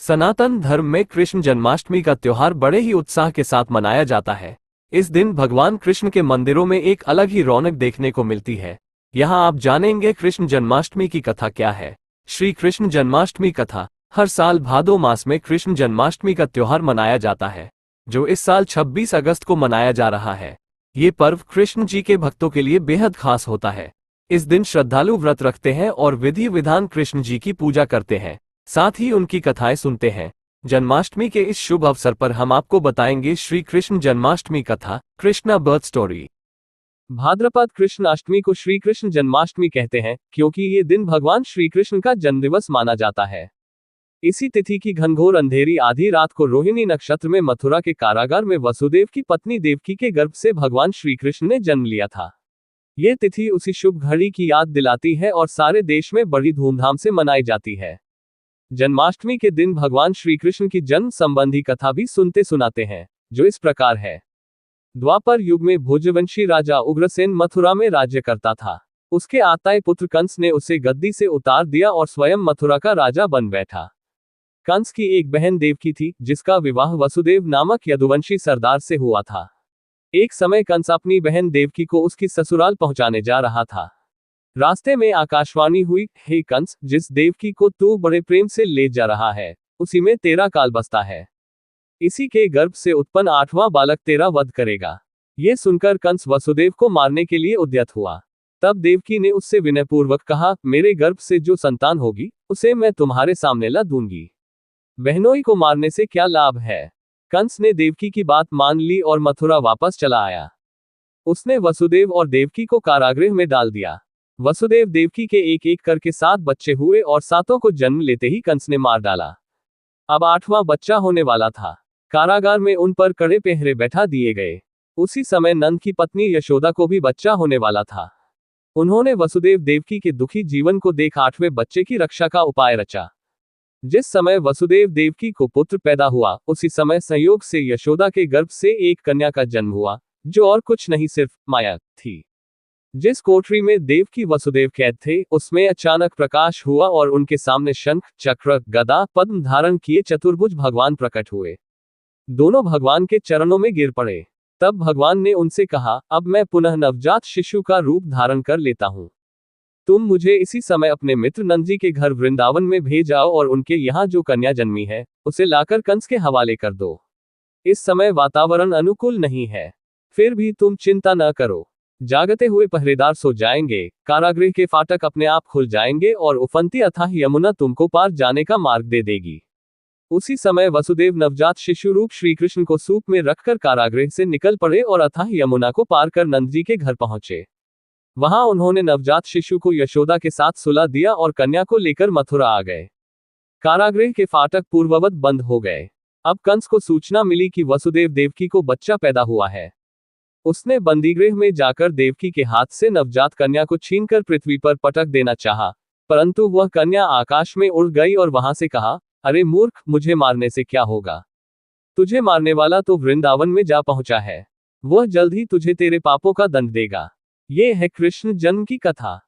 सनातन धर्म में कृष्ण जन्माष्टमी का त्योहार बड़े ही उत्साह के साथ मनाया जाता है। इस दिन भगवान कृष्ण के मंदिरों में एक अलग ही रौनक देखने को मिलती है। यहाँ आप जानेंगे कृष्ण जन्माष्टमी की कथा क्या है। श्री कृष्ण जन्माष्टमी कथा। हर साल भादो मास में कृष्ण जन्माष्टमी का त्योहार मनाया जाता है, जो इस साल 26 अगस्त को मनाया जा रहा है। ये पर्व कृष्ण जी के भक्तों के लिए बेहद खास होता है। इस दिन श्रद्धालु व्रत रखते हैं और विधि विधान कृष्ण जी की पूजा करते हैं, साथ ही उनकी कथाएं सुनते हैं। जन्माष्टमी के इस शुभ अवसर पर हम आपको बताएंगे श्री कृष्ण जन्माष्टमी कथा, कृष्णा बर्थ स्टोरी। भाद्रपद कृष्ण अष्टमी को श्री कृष्ण जन्माष्टमी कहते हैं, क्योंकि ये दिन भगवान श्री कृष्ण का जन्मदिवस माना जाता है। इसी तिथि की घनघोर अंधेरी आधी रात को रोहिणी नक्षत्र में मथुरा के कारागार में वसुदेव की पत्नी देवकी के गर्भ से भगवान श्री कृष्ण ने जन्म लिया था। ये तिथि उसी शुभ घड़ी की याद दिलाती है और सारे देश में बड़ी धूमधाम से मनाई जाती है। जन्माष्टमी के दिन भगवान श्री कृष्ण की जन्म संबंधी कथा भी सुनते सुनाते हैं, जो इस प्रकार है। द्वापर युग में भोजवंशी राजा उग्रसेन मथुरा में राज्य करता था। उसके आताए पुत्र कंस ने उसे गद्दी से उतार दिया और स्वयं मथुरा का राजा बन बैठा। कंस की एक बहन देवकी थी, जिसका विवाह वसुदेव नामक यदुवंशी सरदार से हुआ था। एक समय कंस अपनी बहन देवकी को उसकी ससुराल पहुंचाने जा रहा था। रास्ते में आकाशवाणी हुई, हे कंस, जिस देवकी को तू बड़े प्रेम से ले जा रहा है, उसी में तेरा काल बसता है। इसी के गर्भ से उत्पन्न 8वां बालक तेरा वध करेगा। ये सुनकर कंस वसुदेव को मारने के लिए उद्यत हुआ। तब देवकी ने उससे विनयपूर्वक कहा, मेरे गर्भ से जो संतान होगी, उसे मैं तुम्हारे सामने ला दूंगी। बहनोई को मारने से क्या लाभ है। कंस ने देवकी की बात मान ली और मथुरा वापस चला आया। उसने वसुदेव और देवकी को कारागृह में डाल दिया। वसुदेव देवकी के एक एक करके 7 बच्चे हुए और 7 को जन्म लेते ही कंस ने मार डाला। अब 8वां बच्चा होने वाला था। कारागार में उन पर कड़े पहरे बैठा दिए गए। उसी समय नंद की पत्नी यशोदा को भी बच्चा होने वाला था। उन्होंने वसुदेव देवकी के दुखी जीवन को देख 8वें बच्चे की रक्षा का उपाय रचा। जिस समय वसुदेव देवकी को पुत्र पैदा हुआ, उसी समय संयोग से यशोदा के गर्भ से एक कन्या का जन्म हुआ, जो और कुछ नहीं सिर्फ माया थी। जिस कोठरी में देवकी वसुदेव कैद थे, उसमें अचानक प्रकाश हुआ और उनके सामने शंख, चक्र, गदा, पद्म धारण किए चतुर्भुज भगवान प्रकट हुए। दोनों भगवान के चरणों में गिर पड़े। तब भगवान ने उनसे कहा, अब मैं पुनः नवजात शिशु का रूप धारण कर लेता हूं। तुम मुझे इसी समय अपने मित्र नंद जी के घर वृंदावन में भेज आओ और उनके यहाँ जो कन्या जन्मी है, उसे लाकर कंस के हवाले कर दो। इस समय वातावरण अनुकूल नहीं है, फिर भी तुम चिंता न करो। जागते हुए पहरेदार सो जाएंगे, कारागृह के फाटक अपने आप खुल जाएंगे और उफनती अथाह यमुना तुमको पार जाने का मार्ग दे देगी। उसी समय वसुदेव नवजात शिशु रूप श्री कृष्ण को सूप में रखकर कारागृह से निकल पड़े और अथाह यमुना को पार कर नंद जी के घर पहुंचे। वहां उन्होंने नवजात शिशु को यशोदा के साथ सुला दिया और कन्या को लेकर मथुरा आ गए। कारागृह के फाटक पूर्ववत बंद हो गए। अब कंस को सूचना मिली कि वसुदेव देवकी को बच्चा पैदा हुआ है। उसने बंदीगृह में जाकर देवकी के हाथ से नवजात कन्या को छीनकर पृथ्वी पर पटक देना चाहा, परंतु वह कन्या आकाश में उड़ गई और वहां से कहा, अरे मूर्ख, मुझे मारने से क्या होगा। तुझे मारने वाला तो वृंदावन में जा पहुंचा है। वह जल्द ही तुझे तेरे पापों का दंड देगा। ये है कृष्ण जन्म की कथा।